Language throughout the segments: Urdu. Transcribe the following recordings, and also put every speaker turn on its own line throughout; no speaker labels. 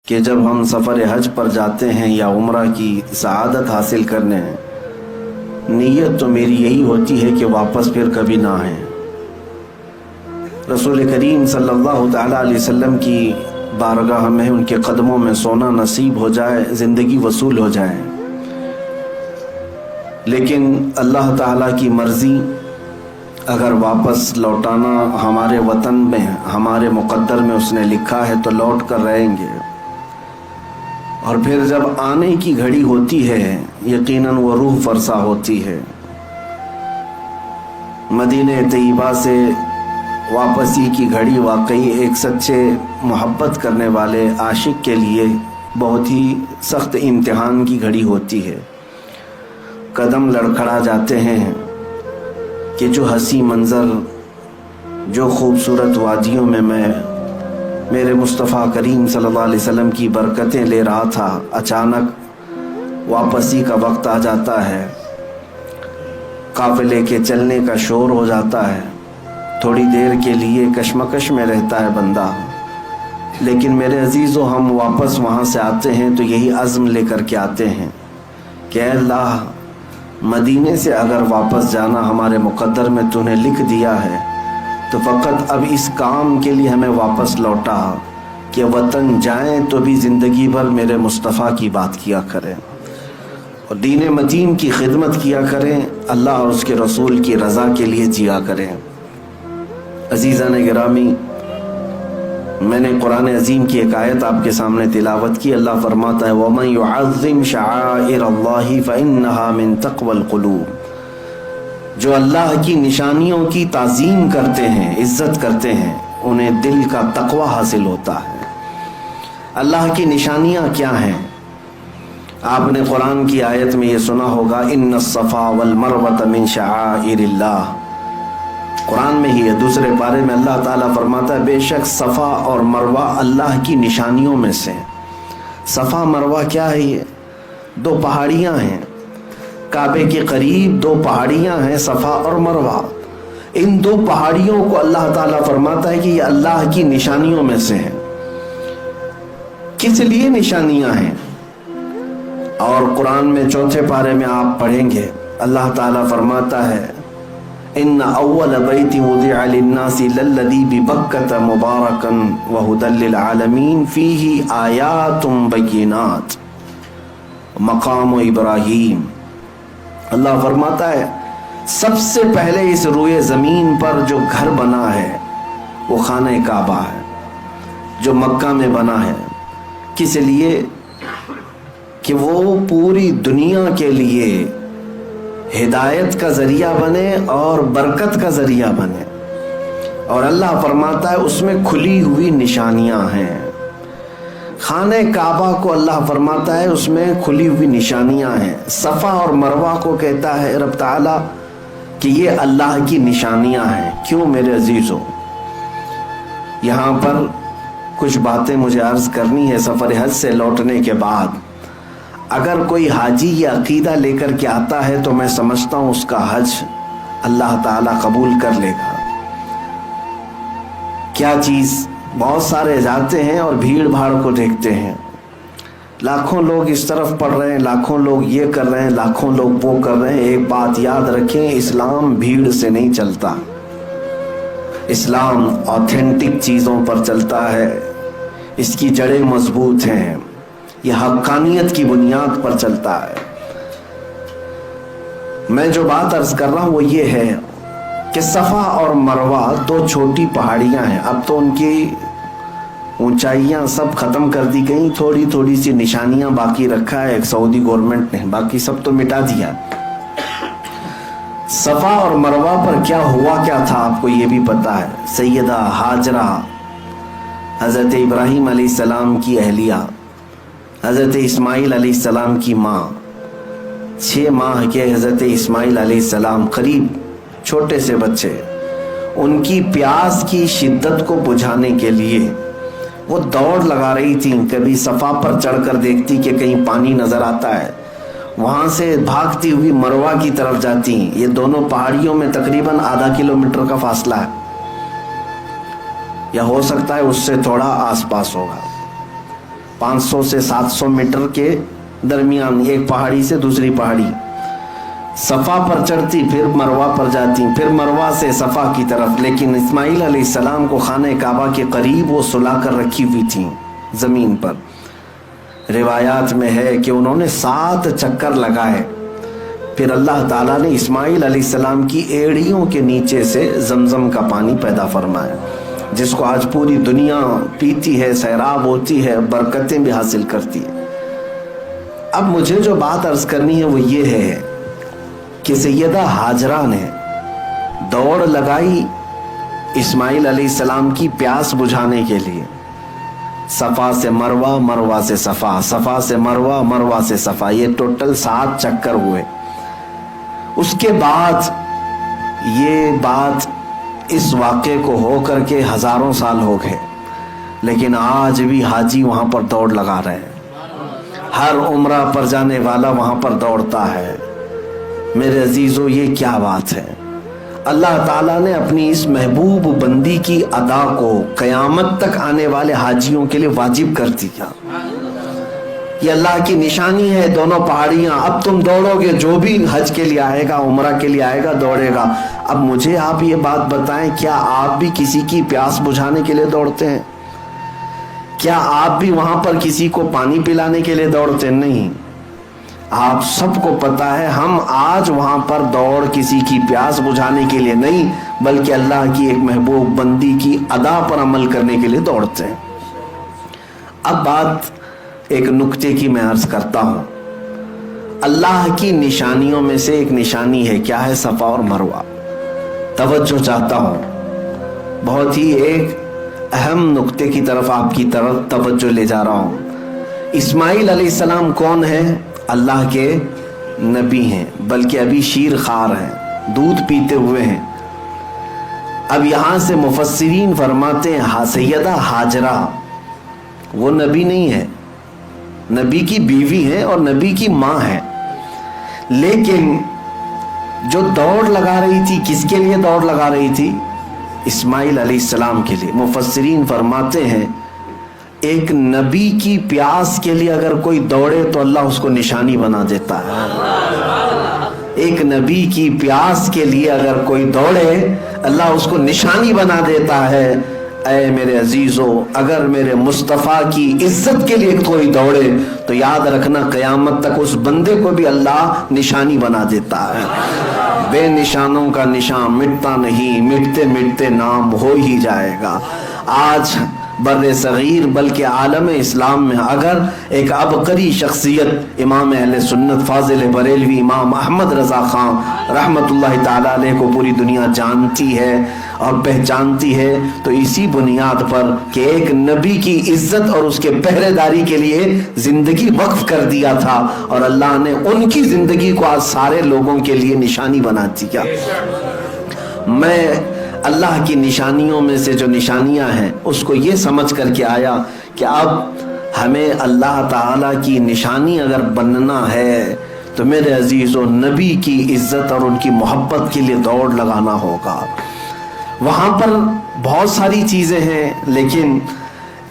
کہ جب ہم سفر حج پر جاتے ہیں یا عمرہ کی سعادت حاصل کرنے ہیں، نیت تو میری یہی ہوتی ہے کہ واپس پھر کبھی نہ آئیں۔ رسول کریم صلی اللہ تعالیٰ علیہ وسلم کی بارگاہ میں ان کے قدموں میں سونا نصیب ہو جائے، زندگی وصول ہو جائے، لیکن اللہ تعالیٰ کی مرضی اگر واپس لوٹانا ہمارے وطن میں، ہمارے مقدر میں اس نے لکھا ہے تو لوٹ کر رہیں گے، اور پھر جب آنے کی گھڑی ہوتی ہے یقیناً وہ روح فرسا ہوتی ہے۔ مدینہ طیبہ سے واپسی کی گھڑی واقعی ایک سچے محبت کرنے والے عاشق کے لیے بہت ہی سخت امتحان کی گھڑی ہوتی ہے۔ قدم لڑکھڑا جاتے ہیں کہ جو حسین منظر، جو خوبصورت وادیوں میں میں میرے مصطفیٰ کریم صلی اللہ علیہ وسلم کی برکتیں لے رہا تھا، اچانک واپسی کا وقت آ جاتا ہے، قافلے کے چلنے کا شور ہو جاتا ہے، تھوڑی دیر کے لیے کشمکش میں رہتا ہے بندہ، لیکن میرے عزیزو ہم واپس وہاں سے آتے ہیں تو یہی عزم لے کر کے آتے ہیں کہ اے اللہ، مدینے سے اگر واپس جانا ہمارے مقدر میں تو نے لکھ دیا ہے تو فقط اب اس کام کے لیے ہمیں واپس لوٹا کہ وطن جائیں تو بھی زندگی بھر میرے مصطفیٰ کی بات کیا کریں اور دین متین کی خدمت کیا کریں، اللہ اور اس کے رسول کی رضا کے لیے جیا کریں۔ عزیزان گرامی، میں نے قرآن عظیم کی ایک آیت آپ کے سامنے تلاوت کی۔ اللہ فرماتا ہے وَمَن يُعَظِّمْ شَعَائِرَ اللَّهِ فَإِنَّهَا مِن تَقْوَى الْقُلُوبِ، جو اللہ کی نشانیوں کی تعظیم کرتے ہیں، عزت کرتے ہیں، انہیں دل کا تقوی حاصل ہوتا ہے۔ اللہ کی نشانیاں کیا ہیں؟ آپ نے قرآن کی آیت میں یہ سنا ہوگا اِنَّ الصَّفَا وَالْمَرْوَةَ مِن شَعَائِرِ اللَّهِ، قرآن میں ہی ہے، دوسرے پارے میں اللہ تعالیٰ فرماتا ہے بے شک صفا اور مروہ اللہ کی نشانیوں میں سے۔ صفا مروہ کیا ہے؟ یہ دو پہاڑیاں ہیں، کعبے کے قریب دو پہاڑیاں ہیں، صفا اور مروہ۔ ان دو پہاڑیوں کو اللہ تعالیٰ فرماتا ہے کہ یہ اللہ کی نشانیوں میں سے ہیں۔ کس لیے نشانیاں ہیں؟ اور قرآن میں چوتھے پارے میں آپ پڑھیں گے، اللہ تعالیٰ فرماتا ہے ان اول بیت وضع للناس للذی ببکۃ مبارکا وہدی للعالمین فیہ آیات بینات مقام ابراہیم۔ اللہ فرماتا ہے سب سے پہلے اس روئے زمین پر جو گھر بنا ہے وہ خانہ کعبہ ہے، جو مکہ میں بنا ہے۔ کس لیے؟ کہ وہ پوری دنیا کے لیے ہدایت کا ذریعہ بنے اور برکت کا ذریعہ بنے، اور اللہ فرماتا ہے اس میں کھلی ہوئی نشانیاں ہیں۔ خانہ کعبہ کو اللہ فرماتا ہے اس میں کھلی ہوئی نشانیاں ہیں۔ صفا اور مروہ کو کہتا ہے رب تعالیٰ کہ یہ اللہ کی نشانیاں ہیں۔ کیوں میرے عزیزو؟ یہاں پر کچھ باتیں مجھے عرض کرنی ہے۔ سفر حج سے لوٹنے کے بعد اگر کوئی حاجی یہ عقیدہ لے کر کے آتا ہے تو میں سمجھتا ہوں اس کا حج اللہ تعالیٰ قبول کر لے گا۔ کیا چیز؟ بہت سارے جاتے ہیں اور بھیڑ بھاڑ کو دیکھتے ہیں، لاکھوں لوگ اس طرف پڑھ رہے ہیں، لاکھوں لوگ یہ کر رہے ہیں، لاکھوں لوگ وہ کر رہے ہیں۔ ایک بات یاد رکھیں، اسلام بھیڑ سے نہیں چلتا، اسلام آتھینٹک چیزوں پر چلتا ہے، اس کی جڑیں مضبوط ہیں، یہ حقانیت کی بنیاد پر چلتا ہے۔ میں جو بات عرض کر رہا ہوں وہ یہ ہے کہ صفا اور مروہ دو چھوٹی پہاڑیاں ہیں، اب تو ان کی اونچائیاں سب ختم کر دی گئیں، تھوڑی تھوڑی سی نشانیاں باقی رکھا ہے ایک سعودی گورنمنٹ نے، باقی سب تو مٹا دیا۔ صفا اور مروہ پر کیا ہوا کیا تھا آپ کو یہ بھی پتا ہے۔ سیدہ ہاجرہ، حضرت ابراہیم علیہ السلام کی اہلیہ، حضرت اسماعیل علیہ السلام کی ماں، 6 ماہ کے حضرت اسماعیل علیہ السلام، قریب چھوٹے سے بچے، ان کی پیاس کی شدت کو بجھانے کے لیے وہ دوڑ لگا رہی تھیں۔ کبھی صفا پر چڑھ کر دیکھتی کہ کہیں پانی نظر آتا ہے، وہاں سے بھاگتی ہوئی مروہ کی طرف جاتی۔ یہ دونوں پہاڑیوں میں تقریباً آدھا کلومیٹر کا فاصلہ ہے، یا ہو سکتا ہے اس سے تھوڑا آس پاس ہوگا۔ 500 سے 700 میٹر کے درمیان ایک پہاڑی سے دوسری پہاڑی. صفا پر چڑھتی پھر مروہ پر جاتی, پھر مروہ سے صفا کی طرف. لیکن اسماعیل علیہ السلام کو خانہ کعبہ کے قریب وہ سلا کر رکھی ہوئی تھیں زمین پر. روایات میں ہے کہ انہوں نے 7 چکر لگائے. پھر اللہ تعالیٰ نے اسماعیل علیہ السلام کی ایڑیوں کے نیچے سے زمزم کا پانی پیدا فرمایا, جس کو آج پوری دنیا پیتی ہے, سیراب ہوتی ہے, برکتیں بھی حاصل کرتی ہے. اب مجھے جو بات عرض کرنی ہے وہ یہ ہے کہ سیدہ ہاجرہ نے دوڑ لگائی اسماعیل علیہ السلام کی پیاس بجھانے کے لیے. صفا سے مروہ, مروہ سے صفا, صفا سے مروہ, مروہ سے صفا, یہ ٹوٹل 7 چکر ہوئے. اس کے بعد یہ بات اس واقعے کو ہو کر کے ہزاروں سال ہو گئے, لیکن آج بھی حاجی وہاں پر دوڑ لگا رہے ہیں. ہر عمرہ پر جانے والا وہاں پر دوڑتا ہے. میرے عزیزو, یہ کیا بات ہے؟ اللہ تعالیٰ نے اپنی اس محبوب بندی کی ادا کو قیامت تک آنے والے حاجیوں کے لیے واجب کر دیا. یہ اللہ کی نشانی ہے, دونوں پہاڑیاں. اب تم دوڑو گے, جو بھی حج کے لیے آئے گا, عمرہ کے لیے آئے گا, دوڑے گا. اب مجھے آپ یہ بات بتائیں, کیا آپ بھی کسی کی پیاس بجھانے کے لیے دوڑتے ہیں؟ کیا آپ بھی وہاں پر کسی کو پانی پلانے کے لیے دوڑتے ہیں؟ نہیں. آپ سب کو پتا ہے ہم آج وہاں پر دوڑ کسی کی پیاس بجھانے کے لیے نہیں, بلکہ اللہ کی ایک محبوب بندی کی ادا پر عمل کرنے کے لیے دوڑتے ہیں. اب بات ایک نکتے کی میں عرض کرتا ہوں. اللہ کی نشانیوں میں سے ایک نشانی ہے, کیا ہے؟ صفا اور مروہ. توجہ چاہتا ہوں, بہت ہی ایک اہم نکتے کی طرف آپ کی طرف توجہ لے جا رہا ہوں. اسماعیل علیہ السلام کون ہے؟ اللہ کے نبی ہیں, بلکہ ابھی شیر خوار ہیں, دودھ پیتے ہوئے ہیں. اب یہاں سے مفسرین فرماتے ہیں سیدہ ہاجرہ وہ نبی نہیں ہے, نبی کی بیوی ہے اور نبی کی ماں ہے. لیکن جو دوڑ لگا رہی تھی, کس کے لیے دوڑ لگا رہی تھی؟ اسماعیل علیہ السلام کے لیے. مفسرین فرماتے ہیں ایک نبی کی پیاس کے لیے اگر کوئی دوڑے تو اللہ اس کو نشانی بنا دیتا ہے. ایک نبی کی پیاس کے لیے اگر کوئی دوڑے, اللہ اس کو نشانی بنا دیتا ہے. اے میرے عزیزو, اگر میرے مصطفیٰ کی عزت کے لیے کوئی دوڑے تو یاد رکھنا قیامت تک اس بندے کو بھی اللہ نشانی بنا دیتا ہے. بے نشانوں کا نشان مٹتا نہیں, مٹتے مٹتے نام ہو ہی جائے گا. آج بر صغیر بلکہ عالم اسلام میں اگر ایک عبقری شخصیت امام اہل سنت فاضل بریلوی امام احمد رضا خان رحمت اللہ تعالی علیہ کو پوری دنیا جانتی ہے اور پہچانتی ہے, تو اسی بنیاد پر کہ ایک نبی کی عزت اور اس کے پہرے داری کے لیے زندگی وقف کر دیا تھا, اور اللہ نے ان کی زندگی کو آج سارے لوگوں کے لیے نشانی بنا دیا. میں اللہ کی نشانیوں میں سے جو نشانیاں ہیں اس کو یہ سمجھ کر کے آیا کہ اب ہمیں اللہ تعالیٰ کی نشانی اگر بننا ہے تو میرے عزیزو نبی کی عزت اور ان کی محبت کے لیے دوڑ لگانا ہوگا. وہاں پر بہت ساری چیزیں ہیں, لیکن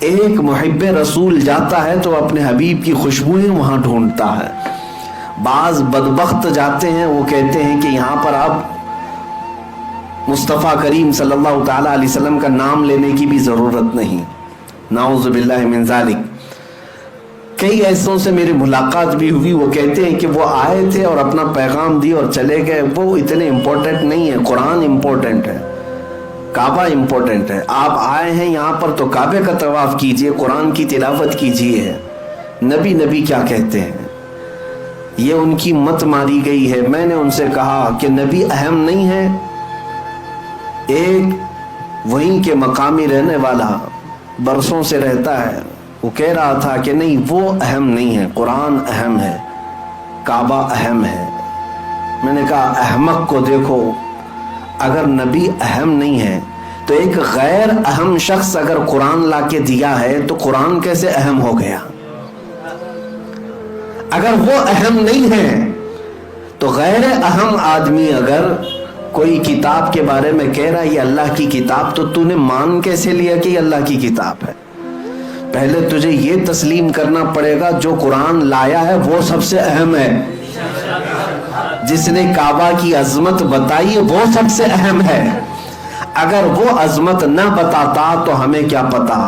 ایک محب رسول جاتا ہے تو اپنے حبیب کی خوشبوئیں وہاں ڈھونڈتا ہے. بعض بدبخت جاتے ہیں, وہ کہتے ہیں کہ یہاں پر آپ مصطفیٰ کریم صلی اللہ تعالیٰ علیہ وسلم کا نام لینے کی بھی ضرورت نہیں. نعوذ باللہ من ذالک. کئی ایسوں سے میری ملاقات بھی ہوئی, وہ کہتے ہیں کہ وہ آئے تھے اور اپنا پیغام دی اور چلے گئے, وہ اتنے امپورٹنٹ نہیں ہے. قرآن امپورٹنٹ ہے, کعبہ امپورٹنٹ ہے. آپ آئے ہیں یہاں پر تو کعبے کا طواف کیجئے, قرآن کی تلاوت کیجئے. نبی نبی کیا کہتے ہیں, یہ ان کی مت ماری گئی ہے. میں نے ان سے کہا کہ نبی اہم نہیں ہے. ایک وہیں کے مقامی رہنے والا برسوں سے رہتا ہے, وہ کہہ رہا تھا کہ نہیں وہ اہم نہیں ہے, قرآن اہم ہے, کعبہ اہم ہے. میں نے کہا احمق کو دیکھو, اگر نبی اہم نہیں ہے تو ایک غیر اہم شخص اگر قرآن لا کے دیا ہے تو قرآن کیسے اہم ہو گیا؟ اگر وہ اہم نہیں ہے تو غیر اہم آدمی اگر کوئی کتاب کے بارے میں کہہ رہا ہے یہ اللہ کی کتاب, تو نے مان کیسے لیا کہ یہ اللہ کی کتاب ہے؟ پہلے تجھے یہ تسلیم کرنا پڑے گا جو قرآن لایا ہے وہ سب سے اہم ہے، جس نے کعبہ کی عظمت بتائی وہ سب سے اہم ہے۔ اگر وہ عظمت نہ بتاتا تو ہمیں کیا پتا،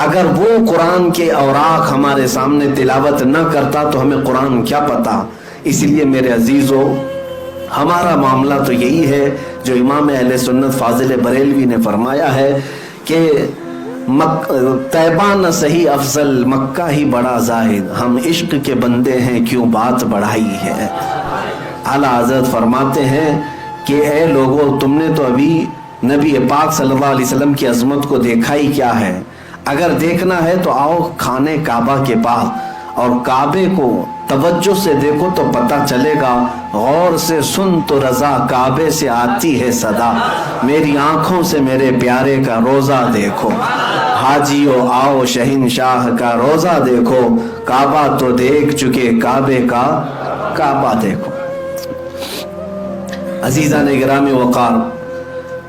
اگر وہ قرآن کے اوراق ہمارے سامنے تلاوت نہ کرتا تو ہمیں قرآن کیا پتا۔ اس لیے میرے عزیزو، ہمارا معاملہ تو یہی ہے جو امام اہل سنت فاضل بریلوی نے فرمایا ہے کہ طیبہ نہ صحیح افضل، مکہ ہی بڑا زاہد، ہم عشق کے بندے ہیں کیوں بات بڑھائی ہے۔ اعلیٰ حضرت فرماتے ہیں کہ اے لوگو، تم نے تو ابھی نبی پاک صلی اللہ علیہ وسلم کی عظمت کو دیکھا ہی کیا ہے، اگر دیکھنا ہے تو آؤ خانے کعبہ کے پاس اور کعبے کو توجہ سے دیکھو تو پتہ چلے گا، غور سے سن تو رضا کعبے سے آتی ہے صدا، میری آنکھوں سے میرے پیارے کا روزہ دیکھو، حاجیو آؤ شہنشاہ کا روزہ دیکھو، کعبہ تو دیکھ چکے کعبے کا کعبہ دیکھو۔ عزیزان گرامی وقار،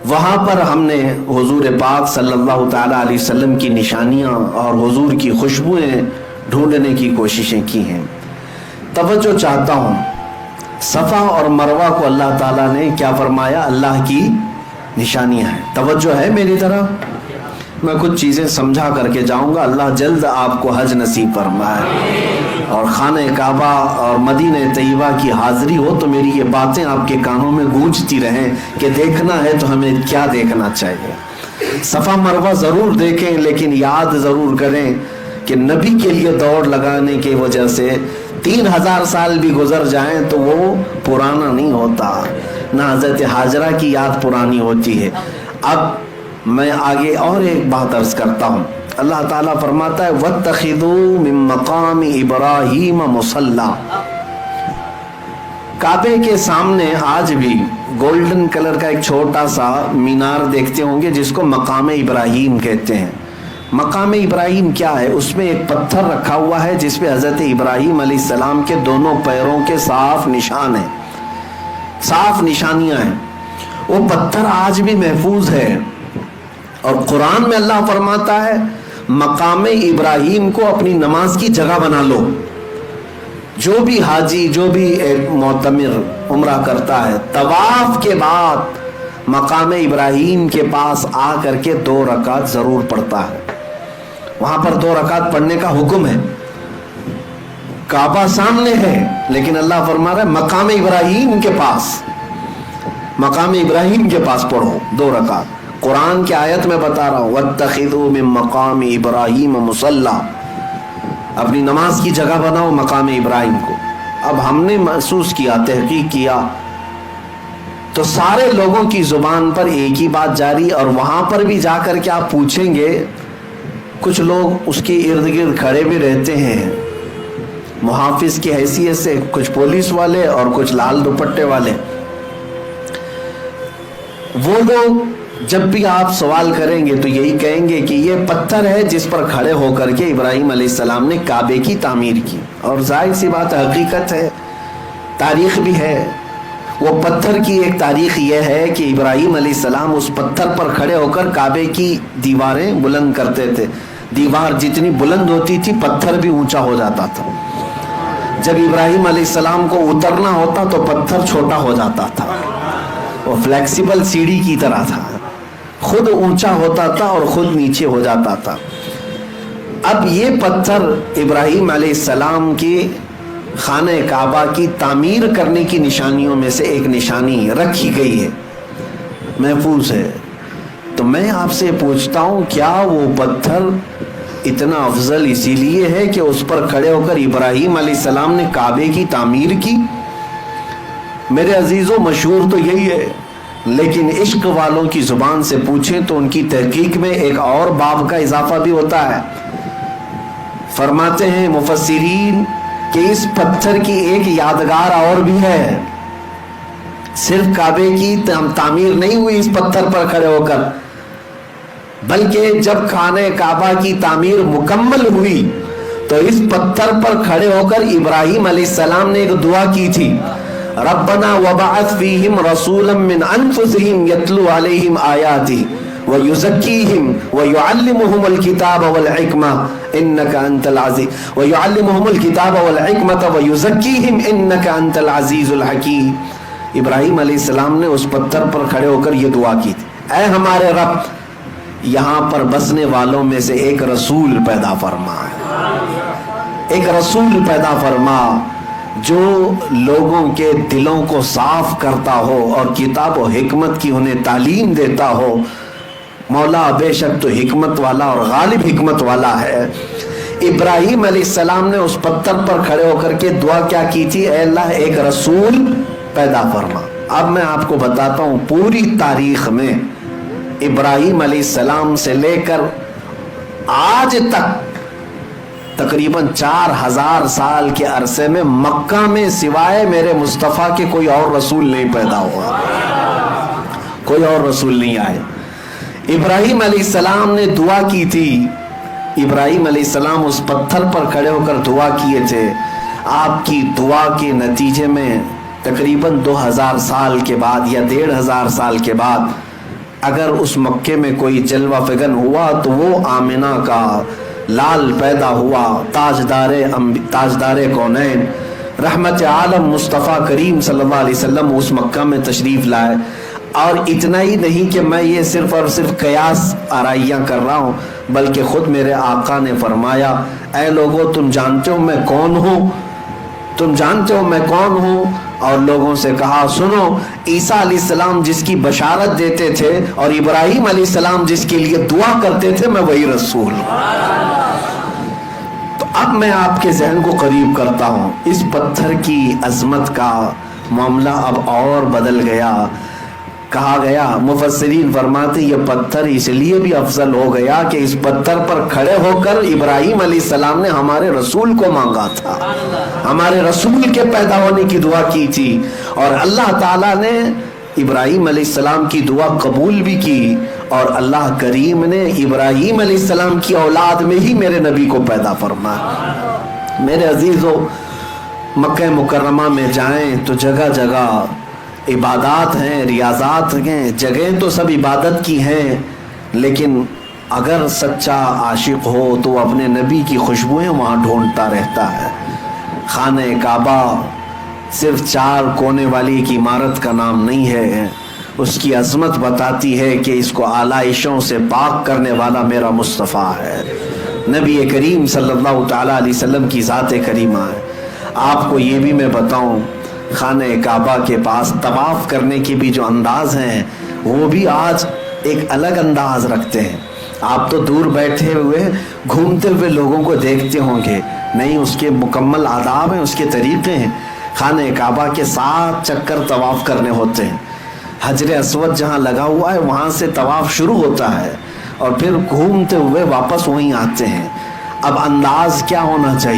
وہاں پر ہم نے حضور پاک صلی اللہ تعالیٰ علیہ وسلم کی نشانیاں اور حضور کی خوشبوئیں ڈھونڈنے کی کوششیں کی ہیں۔ توجہ چاہتا ہوں، صفا اور مروہ کو اللہ تعالیٰ نے کیا فرمایا؟ اللہ کی نشانیاں ہیں۔ توجہ ہے میری طرف؟ میں کچھ چیزیں سمجھا کر کے جاؤں گا، اللہ جلد آپ کو حج نصیب فرمائے اور خانہ کعبہ اور مدینہ طیبہ کی حاضری ہو تو میری یہ باتیں آپ کے کانوں میں گونجتی رہیں کہ دیکھنا ہے تو ہمیں کیا دیکھنا چاہیے۔ صفا مروہ ضرور دیکھیں، لیکن یاد ضرور کریں کہ نبی کے لیے دوڑ لگانے کی وجہ سے 3000 سال بھی گزر جائیں تو وہ پرانا نہیں ہوتا، نہ حضرت حاجرہ کی یاد پرانی ہوتی ہے۔ اب میں آگے اور ایک بات عرض کرتا ہوں، اللہ تعالیٰ فرماتا ہے وَاتَّخِذُوا مِن مَّقَامِ إِبْرَاهِيمَ مُصَلًّى۔ کعبے کے سامنے آج بھی گولڈن کلر کا ایک چھوٹا سا مینار دیکھتے ہوں گے جس کو مقام ابراہیم کہتے ہیں۔ مقام ابراہیم کیا ہے؟ اس میں ایک پتھر رکھا ہوا ہے جس پہ حضرت ابراہیم علیہ السلام کے دونوں پیروں کے صاف نشان ہیں، صاف نشانیاں ہیں۔ وہ پتھر آج بھی محفوظ ہے، اور قرآن میں اللہ فرماتا ہے مقام ابراہیم کو اپنی نماز کی جگہ بنا لو۔ جو بھی حاجی، جو بھی معتمر عمرہ کرتا ہے، طواف کے بعد مقام ابراہیم کے پاس آ کر کے 2 رکعت ضرور پڑھتا ہے۔ وہاں پر 2 رکعت پڑھنے کا حکم ہے۔ کعبہ سامنے ہے لیکن اللہ فرما رہا ہے مقام ابراہیم کے پاس، مقام ابراہیم کے پاس پڑھو 2 رکعت۔ قرآن کی آیت میں بتا رہا ہوں وَاتَّخِذُوا مِن مَّقَامِ إِبْرَاهِيمَ مُصَلًّى، اپنی نماز کی جگہ بناؤ مقام ابراہیم کو۔ اب ہم نے محسوس کیا، تحقیق کیا تو سارے لوگوں کی زبان پر ایک ہی بات جاری، اور وہاں پر بھی جا کر کے آپ پوچھیں گے، کچھ لوگ اس کے ارد گرد کھڑے بھی رہتے ہیں محافظ کی حیثیت سے، کچھ پولیس والے اور کچھ لال دوپٹے والے۔ وہ لوگ جب بھی آپ سوال کریں گے تو یہی کہیں گے کہ یہ پتھر ہے جس پر کھڑے ہو کر کے ابراہیم علیہ السلام نے کعبے کی تعمیر کی، اور ظاہر سی بات حقیقت ہے، تاریخ بھی ہے۔ وہ پتھر کی ایک تاریخ یہ ہے کہ ابراہیم علیہ السلام اس پتھر پر کھڑے ہو کر کعبے کی دیواریں بلند کرتے تھے۔ دیوار جتنی بلند ہوتی تھی پتھر بھی اونچا ہو جاتا تھا۔ جب ابراہیم علیہ السلام کو اترنا ہوتا تو پتھر چھوٹا ہو جاتا تھا، وہ فلیکسیبل سیڑھی کی طرح تھا، خود اونچا ہوتا تھا اور خود نیچے ہو جاتا تھا۔ اب یہ پتھر ابراہیم علیہ السلام کی خانہ کعبہ کی تعمیر کرنے کی نشانیوں میں سے ایک نشانی رکھی گئی ہے، محفوظ ہے۔ تو میں آپ سے پوچھتا ہوں، کیا وہ پتھر اتنا افضل اسی لیے ہے کہ اس پر کھڑے ہو کر ابراہیم علیہ السلام نے کعبے کی تعمیر کی؟ میرے عزیزوں، مشہور تو یہی ہے، لیکن عشق والوں کی زبان سے پوچھیں تو ان کی تحقیق میں ایک اور باب کا اضافہ بھی ہوتا ہے۔ فرماتے ہیں مفسرین کہ اس پتھر کی ایک یادگار اور بھی ہے، صرف کعبے کی تعمیر نہیں ہوئی اس پتھر پر کھڑے ہو کر، بلکہ جب خانہ کعبہ کی تعمیر مکمل ہوئی تو اس پتھر پر کھڑے ہو کر ابراہیم علیہ السلام نے ایک دعا کی تھی، ربنا وبعث فیہم رسولا من انفسہم یتلو علیہم آیاتہ وَيُزَكِّيهِمْ وَيُعَلِّمُهُمُ الْكِتَابَ وَالْحِكْمَةَ إِنَّكَ أَنْتَ الْعَزِيزُ وَيُعَلِّمُهُمُ الْكِتَابَ وَالْحِكْمَةَ وَيُزَكِّيهِمْ إِنَّكَ أَنْتَ الْعَزِيزُ الْحَكِيمُ۔ ابراہیم علیہ السلام نے اس پتھر پر کھڑے ہو کر یہ دعا کی تھی، اے ہمارے رب یہاں پر بسنے والوں میں سے ایک رسول پیدا فرما، ایک رسول پیدا فرما جو لوگوں کے دلوں کو صاف کرتا ہو اور کتاب و حکمت کی انہیں تعلیم دیتا ہو۔ مولا بے شک تو حکمت والا اور غالب حکمت والا ہے۔ ابراہیم علیہ السلام نے اس پتھر پر کھڑے ہو کر کے دعا کیا کی تھی؟ اے اللہ ایک رسول پیدا فرما۔ اب میں آپ کو بتاتا ہوں پوری تاریخ میں ابراہیم علیہ السلام سے لے کر آج تک تقریباً 4000 سال کے عرصے میں مکہ میں سوائے میرے مصطفیٰ کے کوئی اور رسول نہیں پیدا ہوا، کوئی اور رسول نہیں آئے۔ ابراہیم علیہ السلام نے دعا کی تھی، ابراہیم علیہ السلام اس پتھر پر کھڑے ہو کر دعا کیے تھے۔ آپ کی دعا کے نتیجے میں تقریباً 2000 سال کے بعد یا 1500 سال کے بعد اگر اس مکے میں کوئی جلوہ فگن ہوا تو وہ آمنہ کا لال پیدا ہوا، تاجدار کونین رحمت عالم مصطفیٰ کریم صلی اللہ علیہ وسلم اس مکہ میں تشریف لائے۔ اور اتنا ہی نہیں کہ میں یہ صرف اور صرف قیاس آرائیاں کر رہا ہوں، بلکہ خود میرے آقا نے فرمایا اے لوگو تم جانتے ہو میں کون ہوں، تم جانتے ہو میں کون ہوں؟ اور لوگوں سے کہا سنو، عیسیٰ علیہ السلام جس کی بشارت دیتے تھے اور ابراہیم علیہ السلام جس کے لیے دعا کرتے تھے، میں وہی رسول ہوں۔ تو اب میں آپ کے ذہن کو قریب کرتا ہوں، اس پتھر کی عظمت کا معاملہ اب اور بدل گیا۔ کہا گیا، مفسرین فرماتے یہ پتھر اس لیے بھی افضل ہو گیا کہ اس پتھر پر کھڑے ہو کر ابراہیم علیہ السلام نے ہمارے رسول کو مانگا تھا، ہمارے رسول کے پیدا ہونے کی دعا کی تھی، اور اللہ تعالیٰ نے ابراہیم علیہ السلام کی دعا قبول بھی کی، اور اللہ کریم نے ابراہیم علیہ السلام کی اولاد میں ہی میرے نبی کو پیدا فرمایا۔ میرے عزیزو، مکہ مکرمہ میں جائیں تو جگہ جگہ عبادات ہیں، ریاضات ہیں، جگہیں تو سب عبادت کی ہیں، لیکن اگر سچا عاشق ہو تو وہ اپنے نبی کی خوشبوئیں وہاں ڈھونڈتا رہتا ہے۔ خانہ کعبہ صرف 4 کونے والی ایک عمارت کا نام نہیں ہے، اس کی عظمت بتاتی ہے کہ اس کو آلائشوں سے پاک کرنے والا میرا مصطفیٰ ہے، نبی کریم صلی اللہ تعالیٰ علیہ وسلم کی ذات کریمہ ہے۔ آپ کو یہ بھی میں بتاؤں، خانہ کعبہ کے پاس طواف کرنے کے بھی جو انداز ہیں وہ بھی آج ایک الگ انداز رکھتے ہیں۔ آپ تو دور بیٹھے ہوئے گھومتے ہوئے لوگوں کو دیکھتے ہوں گے، نہیں اس کے مکمل آداب ہیں، اس کے طریقے ہیں۔ خانہ کعبہ کے 7 چکر طواف کرنے ہوتے ہیں، حجر اسود جہاں لگا ہوا ہے وہاں سے طواف شروع ہوتا ہے اور پھر گھومتے ہوئے واپس وہیں آتے ہیں۔ اب انداز کیا ہونا چاہیے؟